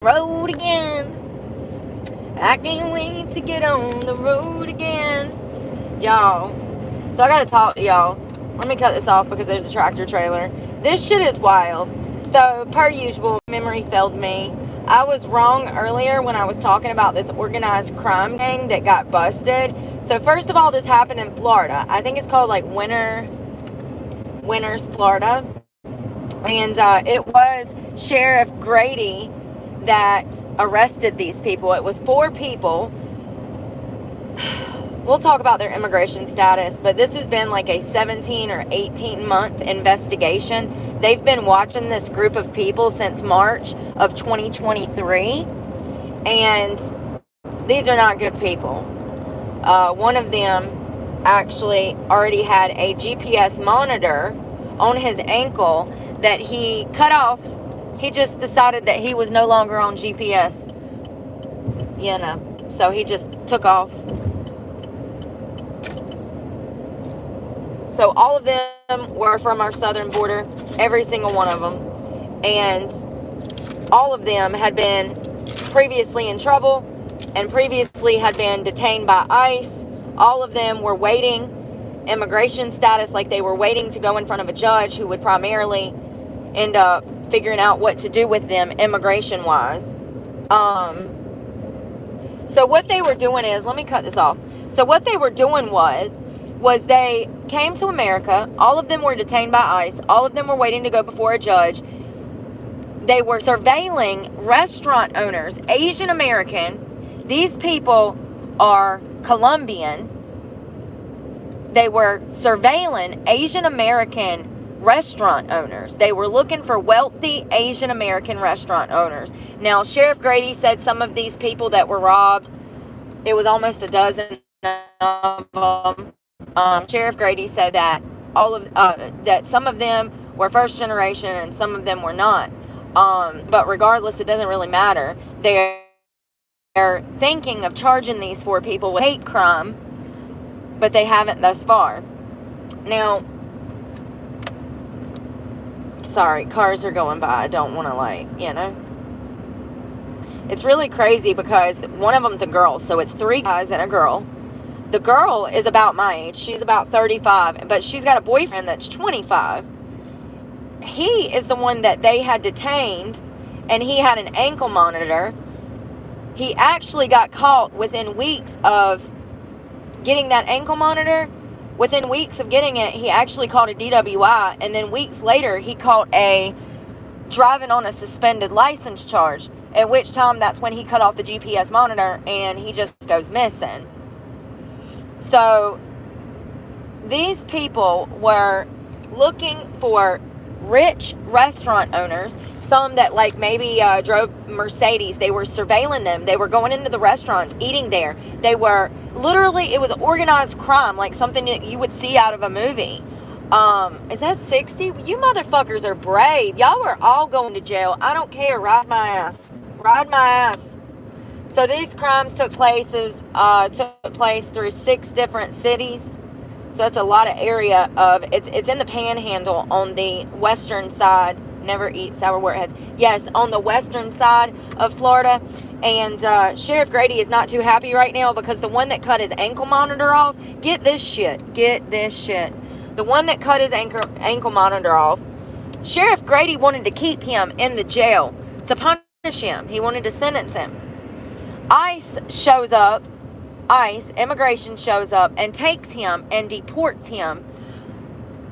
road again. I can't wait to get on the road again. Y'all. So I gotta talk to y'all. Let me cut this off because there's a tractor trailer. This shit is wild. So, per usual, memory failed me. I was wrong earlier when I was talking about this organized crime gang that got busted. So, first of all, this happened in Florida. I think it's called like Winters, Florida. And it was Sheriff Grady that arrested these people. It was 4 people. We'll talk about their immigration status, but this has been like a 17 or 18 month investigation. They've been watching this group of people since March of 2023, and these are not good people. One of them actually already had a GPS monitor on his ankle that he cut off. He just decided that he was no longer on GPS, so he just took off. So all of them were from our southern border, every single one of them. And all of them had been previously in trouble and previously had been detained by ICE. All of them were waiting immigration status, like they were waiting to go in front of a judge who would primarily end up figuring out what to do with them immigration-wise. So what they were doing is, let me cut this off. So what they were doing was they came to America. All of them were detained by ICE. All of them were waiting to go before a judge. They were surveilling restaurant owners, Asian American. These people are Colombian. They were surveilling Asian American restaurant owners. They were looking for wealthy Asian American restaurant owners. Now, Sheriff Grady said some of these people that were robbed, it was almost a dozen of them. Sheriff Grady said that that some of them were first generation and some of them were not. But regardless, it doesn't really matter. They're thinking of charging these 4 people with hate crime, but they haven't thus far. Now, sorry, cars are going by. I don't want to It's really crazy because one of them's a girl, so it's 3 guys and a girl. The girl is about my age. She's about 35, but she's got a boyfriend that's 25. He is the one that they had detained, and he had an ankle monitor. He actually got caught within weeks of getting that ankle monitor. Within weeks of getting it, he actually caught a DWI, and then weeks later, he caught a driving on a suspended license charge, at which time that's when he cut off the GPS monitor, and he just goes missing. So these people were looking for rich restaurant owners, some that maybe drove Mercedes. They were surveilling them. They were going into the restaurants, eating there. They were literally, it was organized crime, like something that you would see out of a movie. Is that 60? You motherfuckers are brave. Y'all are all going to jail. I don't care. Ride my ass. Ride my ass. So these crimes took place through 6 different cities. So it's a lot of area of, it's in the Panhandle on the western side. Never eat sour warheads. Yes, on the western side of Florida. And Sheriff Grady is not too happy right now because the one that cut his ankle monitor off, get this shit. The one that cut his ankle monitor off, Sheriff Grady wanted to keep him in the jail to punish him. He wanted to sentence him. Immigration shows up and takes him and deports him,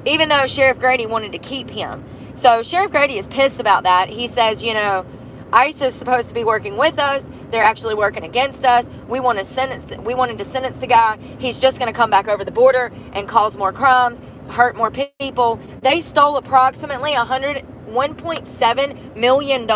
even though Sheriff Grady wanted to keep him. So Sheriff Grady is pissed about that. He says, ICE is supposed to be working with us. They're actually working against us. We wanted to sentence the guy. He's just going to come back over the border and cause more crimes, hurt more people. They stole approximately $1.7 million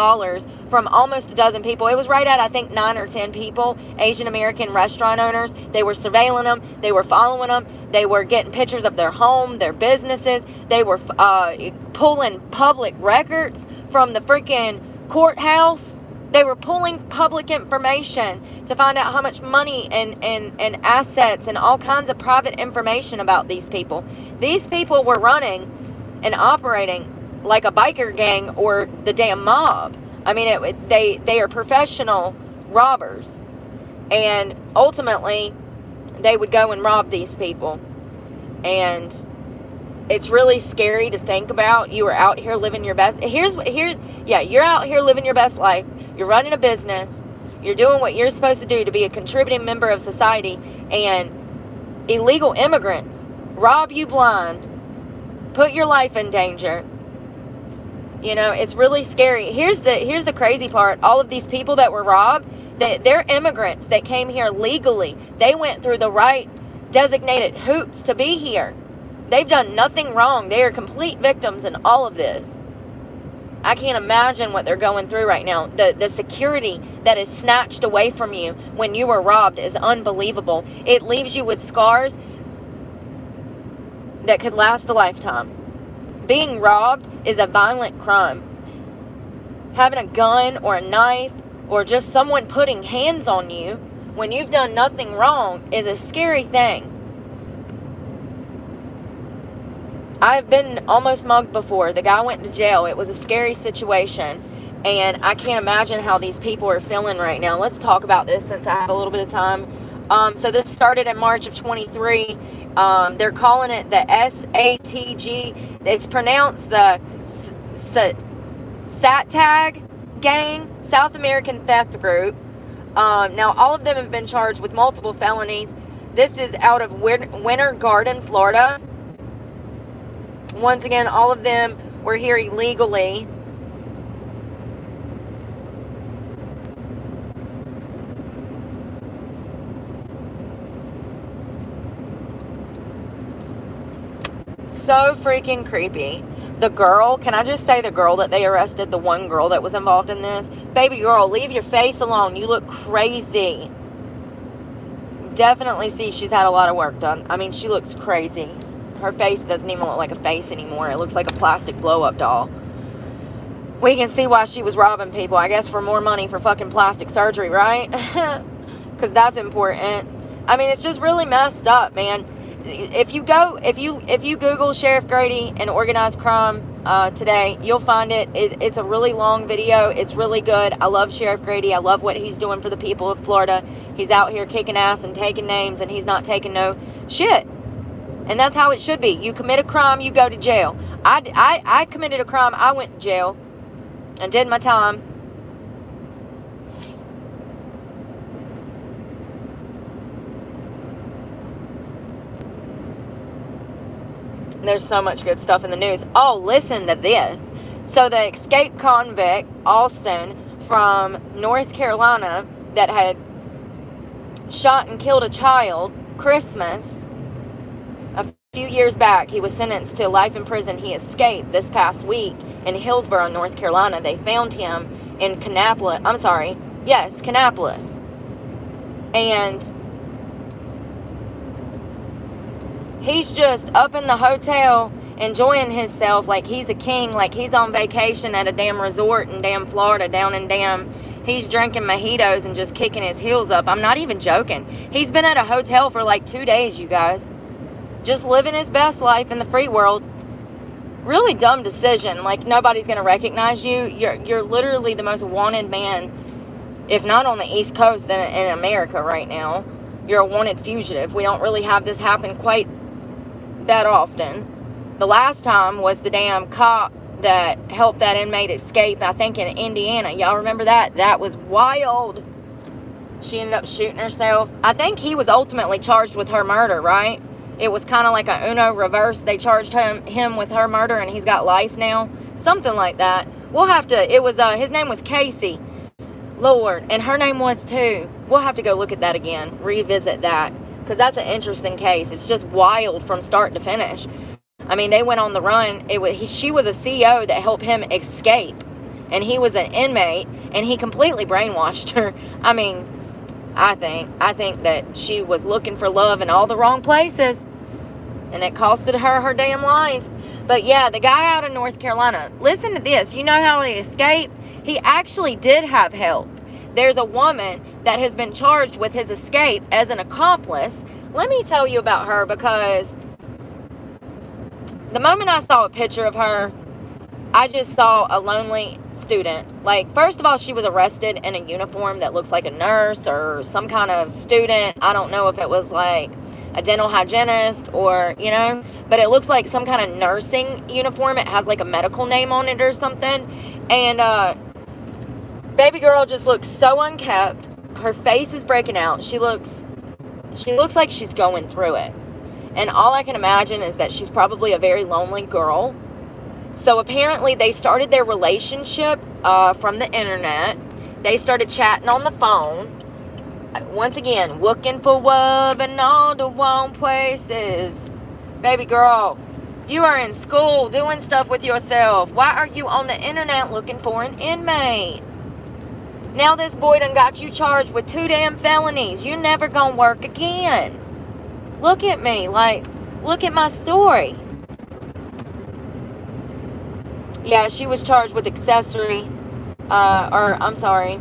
from almost a dozen people. It was right at, I think, 9 or 10 people, Asian American restaurant owners. They were surveilling them. They were following them. They were getting pictures of their home, their businesses. They were pulling public records from the freaking courthouse. They were pulling public information to find out how much money and assets and all kinds of private information about these people. These people were running and operating like a biker gang or the damn mob. I mean, they are professional robbers. And ultimately, they would go and rob these people. And it's really scary to think about. You are out here living your best. You're out here living your best life. You're running a business. You're doing what you're supposed to do to be a contributing member of society. And illegal immigrants rob you blind, put your life in danger. You know, it's really scary. Here's the crazy part. All of these people that were robbed, they're immigrants that came here legally. They went through the right designated hoops to be here. They've done nothing wrong. They are complete victims in all of this. I can't imagine what they're going through right now. The security that is snatched away from you when you were robbed is unbelievable. It leaves you with scars that could last a lifetime. Being robbed is a violent crime. Having a gun or a knife or just someone putting hands on you when you've done nothing wrong is a scary thing. I've been almost mugged before. The guy went to jail. It was a scary situation. And I can't imagine how these people are feeling right now. Let's talk about this since I have a little bit of time. So this started in March of 23. They're calling it the SATG. It's pronounced the SATAG gang, South American Theft Group. Now, all of them have been charged with multiple felonies. This is out of Winter Garden, Florida. Once again, all of them were here illegally. So freaking creepy. The girl, can I just say the girl that they arrested, the one girl that was involved in this? Baby girl, leave your face alone. You look crazy. Definitely see she's had a lot of work done. I mean, she looks crazy. Her face doesn't even look like a face anymore. It looks like a plastic blow-up doll. We can see why she was robbing people. I guess for more money for fucking plastic surgery, right? Because that's important. I mean, it's just really messed up, man. If you Google Sheriff Grady and organized crime today, you'll find it. It's a really long video. It's really good. I love Sheriff Grady. I love what he's doing for the people of Florida. He's out here kicking ass and taking names, and he's not taking no shit. And that's how it should be. You commit a crime, you go to jail. I committed a crime, I went to jail and did my time. There's so much good stuff in the news. Oh, listen to this. So the escaped convict, Alston, from North Carolina, that had shot and killed a child, Christmas, a few years back, he was sentenced to life in prison. He escaped this past week in Hillsborough, North Carolina. They found him in Kannapolis. And he's just up in the hotel enjoying himself like he's a king, like he's on vacation at a damn resort in damn Florida, down in damn... He's drinking mojitos and just kicking his heels up. I'm not even joking. He's been at a hotel for like 2 days, you guys. Just living his best life in the free world. Really dumb decision. Like, nobody's going to recognize you. You're literally the most wanted man, if not on the East Coast, then in America right now. You're a wanted fugitive. We don't really have this happen quite that often. The last time was the damn cop that helped that inmate escape, I think in Indiana. Y'all remember that? That was wild. She ended up shooting herself. I think he was ultimately charged with her murder, right? It was kind of like a Uno reverse. They charged him with her murder, and he's got life now. Something like that. We'll have to... It was... his name was Casey. Lord. And her name was too. We'll have to go look at that again. Revisit that. Because that's an interesting case. It's just wild from start to finish. I mean, they went on the run. She was a CO that helped him escape. And he was an inmate. And he completely brainwashed her. I mean, I think that she was looking for love in all the wrong places. And it costed her damn life. But yeah, the guy out of North Carolina. Listen to this. You know how he escaped? He actually did have help. There's a woman that has been charged with his escape as an accomplice. Let me tell you about her, because the moment I saw a picture of her, I just saw a lonely student. Like, first of all, she was arrested in a uniform that looks like a nurse or some kind of student. I don't know if it was like a dental hygienist or, you know, but it looks like some kind of nursing uniform. It has like a medical name on it or something. And baby girl just looks so unkept. Her face is breaking out. She looks like she's going through it. And all I can imagine is that she's probably a very lonely girl. So apparently they started their relationship from the internet. They started chatting on the phone. Once again, looking for love in all the wrong places. Baby girl, you are in school doing stuff with yourself. Why are you on the internet looking for an inmate? Now this boy done got you charged with 2 damn felonies. You're never gonna work again. Look at me. Like, look at my story. Yeah, she was charged with accessory, I'm sorry,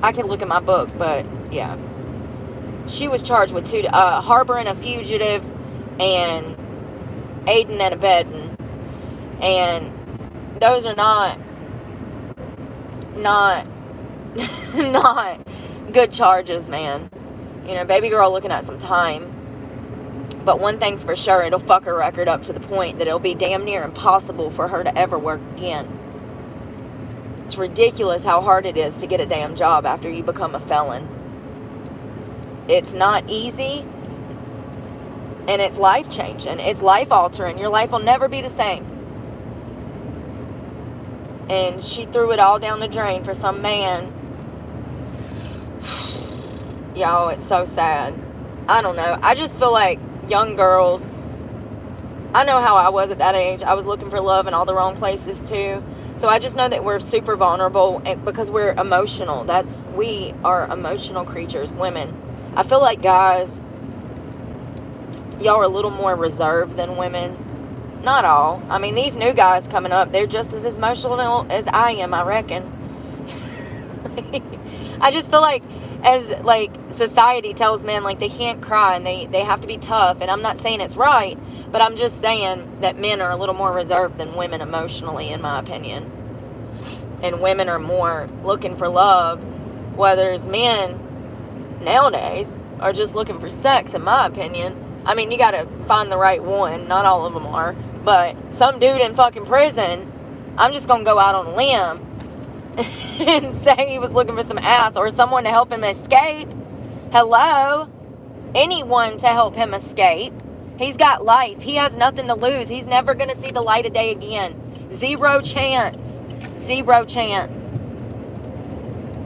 I can look at my book, but yeah, she was charged with harboring a fugitive and aiding and abetting, and those are not not good charges, man. You know, baby girl looking at some time. But one thing's for sure, it'll fuck her record up to the point that it'll be damn near impossible for her to ever work again. It's ridiculous how hard it is to get a damn job after you become a felon. It's not easy, and it's life-changing. It's life-altering. Your life will never be the same. And she threw it all down the drain for some man. Y'all, it's so sad. I don't know. I just feel like young girls, I know how I was at that age. I was looking for love in all the wrong places too. So I just know that we're super vulnerable because we're emotional. We are emotional creatures, women. I feel like guys, y'all are a little more reserved than women. Not all. I mean, these new guys coming up, they're just as emotional as I am, I reckon. I just feel like society tells men like they can't cry and they have to be tough, and I'm not saying it's right, but I'm just saying that men are a little more reserved than women emotionally, in my opinion. And women are more looking for love, whereas men nowadays are just looking for sex, in my opinion. I mean, you gotta find the right one. Not all of them are, but some dude in fucking prison, I'm just gonna go out on a limb and say he was looking for some ass or someone to help him escape. Hello? Anyone to help him escape. He's got life. He has nothing to lose. He's never going to see the light of day again. Zero chance. Zero chance.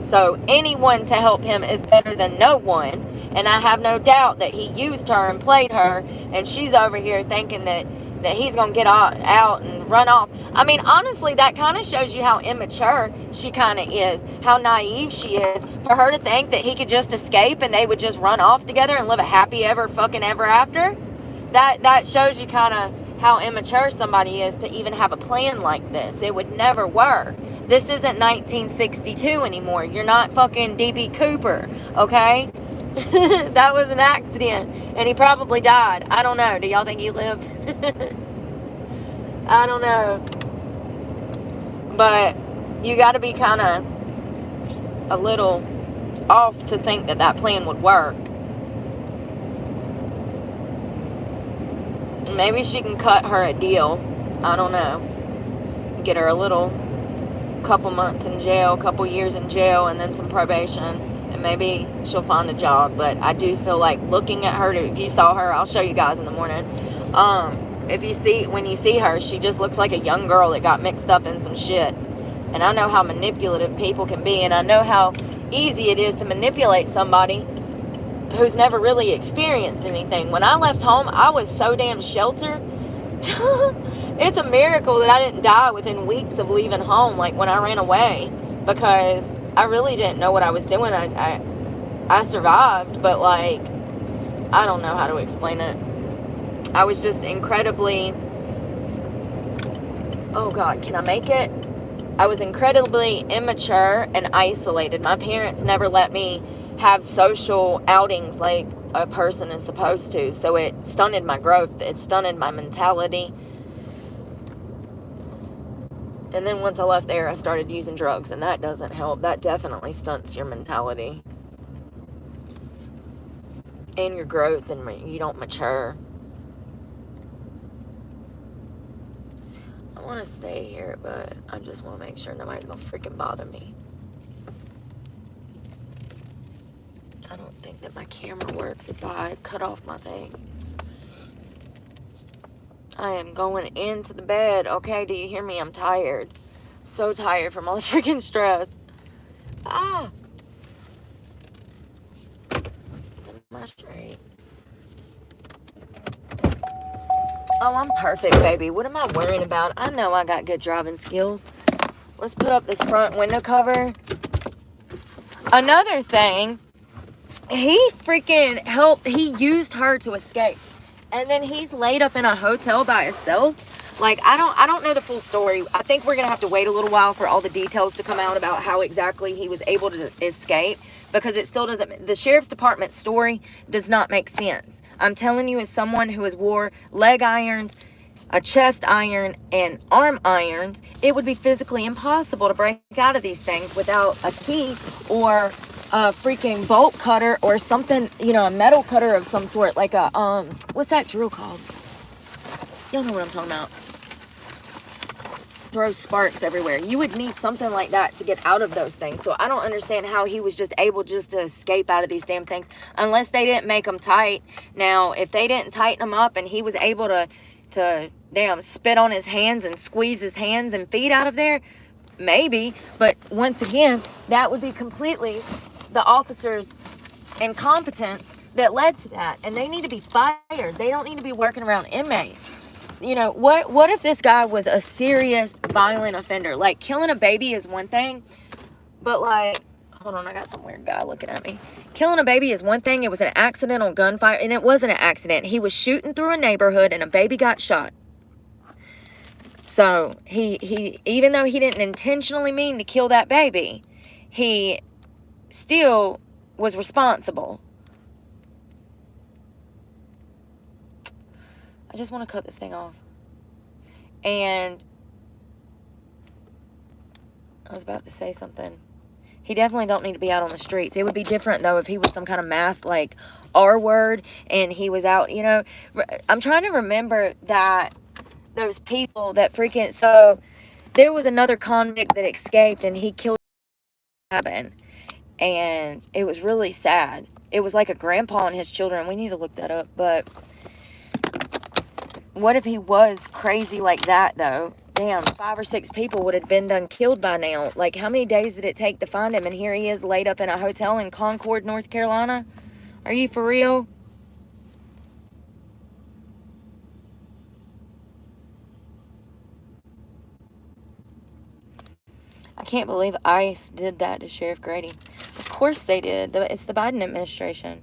So anyone to help him is better than no one. And I have no doubt that he used her and played her, and she's over here thinking that he's going to get out and run off. I mean, honestly, that kind of shows you how immature she kind of is, how naive she is, for her to think that he could just escape and they would just run off together and live a happy ever after. That shows you kind of how immature somebody is to even have a plan like this. It would never work. This isn't 1962 anymore. You're not fucking D.B. Cooper, okay? That was an accident, and he probably died. I don't know. Do y'all think he lived? I don't know. But you got to be kind of a little off to think that plan would work. Maybe she can cut her a deal. I don't know. Get her a little couple months in jail, couple years in jail, and then some probation, and maybe she'll find a job. But I do feel like looking at her, if you saw her, I'll show you guys in the morning. When you see her, she just looks like a young girl that got mixed up in some shit. And I know how manipulative people can be, and I know how easy it is to manipulate somebody who's never really experienced anything. When I left home, I was so damn sheltered. It's a miracle that I didn't die within weeks of leaving home, like when I ran away, because I really didn't know what I was doing. I survived, but like, I don't know how to explain it. I was just incredibly, oh God, can I make it? I was incredibly immature and isolated. My parents never let me have social outings like a person is supposed to. So it stunted my growth. It stunted my mentality. And then once I left there, I started using drugs, and that doesn't help. That definitely stunts your mentality and your growth, and you don't mature. I want to stay here, but I just want to make sure nobody's going to freaking bother me. I don't think that my camera works if I cut off my thing. I am going into the bed. Okay, do you hear me? I'm tired. So tired from all the freaking stress. Am I straight? Oh, I'm perfect, baby. What am I worrying about? I know I got good driving skills. Let's put up this front window cover. Another thing, he freaking helped. He used her to escape. And then he's laid up in a hotel by himself. Like, I don't know the full story. I think we're going to have to wait a little while for all the details to come out about how exactly he was able to escape. Because it still doesn't, the sheriff's department story does not make sense. I'm telling you, as someone who has wore leg irons, a chest iron, and arm irons, it would be physically impossible to break out of these things without a key or a freaking bolt cutter or something, you know, a metal cutter of some sort, like a, what's that drill called? Y'all know what I'm talking about. Throws sparks everywhere. You would need something like that to get out of those things. So I don't understand how he was just able just to escape out of these damn things unless they didn't make them tight. Now, if they didn't tighten them up and he was able to damn spit on his hands and squeeze his hands and feet out of there, maybe. But once again, that would be completely the officer's incompetence that led to that. And they need to be fired. They don't need to be working around inmates. You know, what if this guy was a serious violent offender? Like, killing a baby is one thing, but like, hold on, I got some weird guy looking at me. Killing a baby is one thing. It was an accidental gunfire, and it wasn't an accident. He was shooting through a neighborhood, and a baby got shot. So, he even though he didn't intentionally mean to kill that baby, he still was responsible. I just want to cut this thing off. And I was about to say something. He definitely don't need to be out on the streets. It would be different, though, if he was some kind of mass, like, R-word, and he was out, you know. I'm trying to remember that those people that freaking... So, there was another convict that escaped, and he killed a cabin. And it was really sad. It was like a grandpa and his children. We need to look that up, but... What if he was crazy like that, though? Damn, 5 or 6 people would have been done killed by now. Like, how many days did it take to find him? And here he is laid up in a hotel in Concord, North Carolina. Are you for real? I can't believe ICE did that to Sheriff Grady. Of course they did. It's the Biden administration.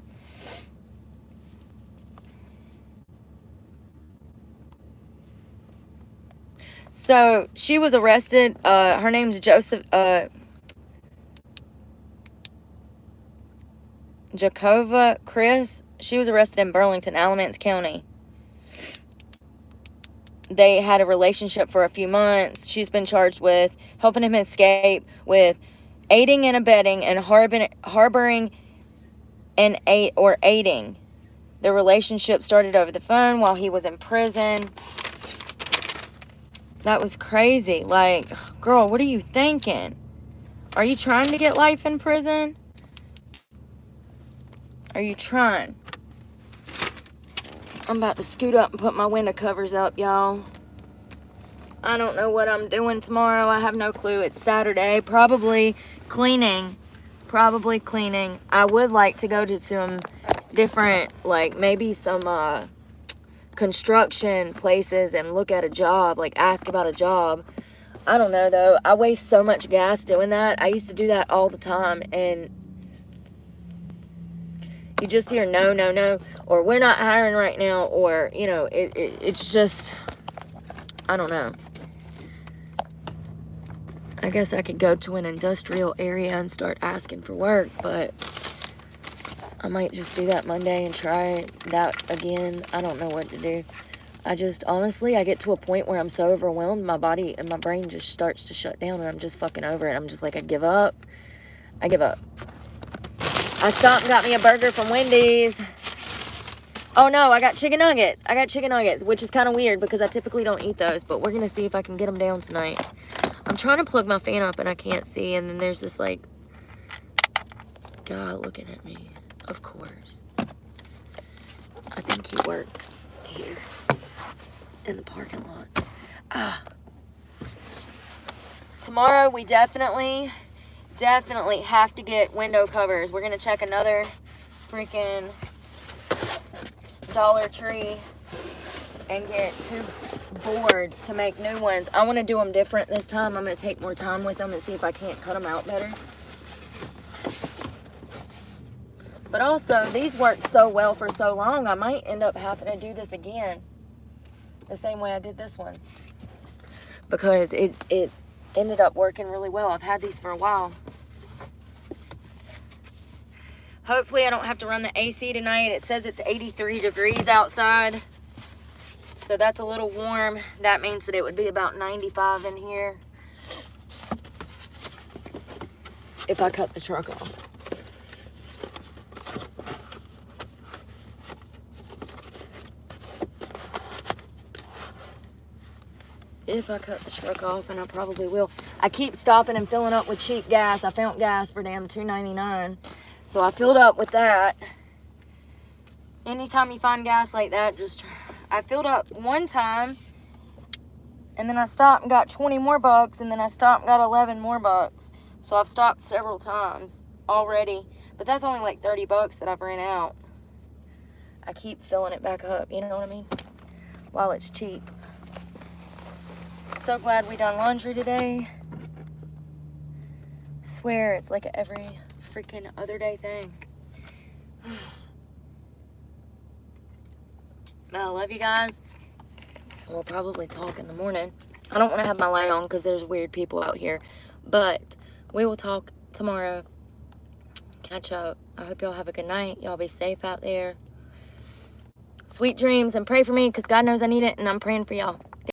So, she was arrested. Her name's Jacova Chris. She was arrested in Burlington, Alamance County. They had a relationship for a few months. She's been charged with helping him escape, with aiding and abetting, and harboring and aiding. The relationship started over the phone while he was in prison. That was crazy. Like, girl, what are you thinking? Are you trying to get life in prison? Are you trying? I'm about to scoot up and put my window covers up, y'all. I don't know what I'm doing tomorrow. I have no clue. It's Saturday. Probably cleaning. I would like to go to some different, like, maybe some, construction places and look at a job, like ask about a job. I don't know, though. I waste so much gas doing that. I used to do that all the time, and you just hear no, or we're not hiring right now, or, you know, it's just, I don't know. I guess I could go to an industrial area and start asking for work, but I might just do that Monday and try that again. I don't know what to do. honestly, I get to a point where I'm so overwhelmed, my body and my brain just starts to shut down, and I'm just fucking over it. I'm just like, I give up. I stopped and got me a burger from Wendy's. Oh no, I got chicken nuggets. Which is kind of weird because I typically don't eat those, but we're going to see if I can get them down tonight. I'm trying to plug my fan up and I can't see, and then there's this like guy looking at me. Of course. I think he works here in the parking lot. Tomorrow we definitely have to get window covers. We're going to check another freaking Dollar Tree and get 2 boards to make new ones. I want to do them different this time. I'm going to take more time with them and see if I can't cut them out better. But also, these worked so well for so long, I might end up having to do this again the same way I did this one, because it ended up working really well. I've had these for a while. Hopefully I don't have to run the AC tonight. It says it's 83 degrees outside, so that's a little warm. That means that it would be about 95 in here if I cut the truck off. If I cut the truck off, and I probably will. I keep stopping and filling up with cheap gas. I found gas for damn $2.99. So I filled up with that. Anytime you find gas like that, I filled up one time, and then I stopped and got 20 more bucks, and then I stopped and got 11 more bucks. So I've stopped several times already, but that's only like 30 bucks that I've ran out. I keep filling it back up, you know what I mean? While it's cheap. So glad we done laundry today. Swear it's like every freaking other day thing. I love you guys. We'll probably talk in the morning. I don't want to have my light on because there's weird people out here, but we will talk tomorrow. Catch up. I hope y'all have a good night. Y'all be safe out there. Sweet dreams, and pray for me because God knows I need it, and I'm praying for y'all.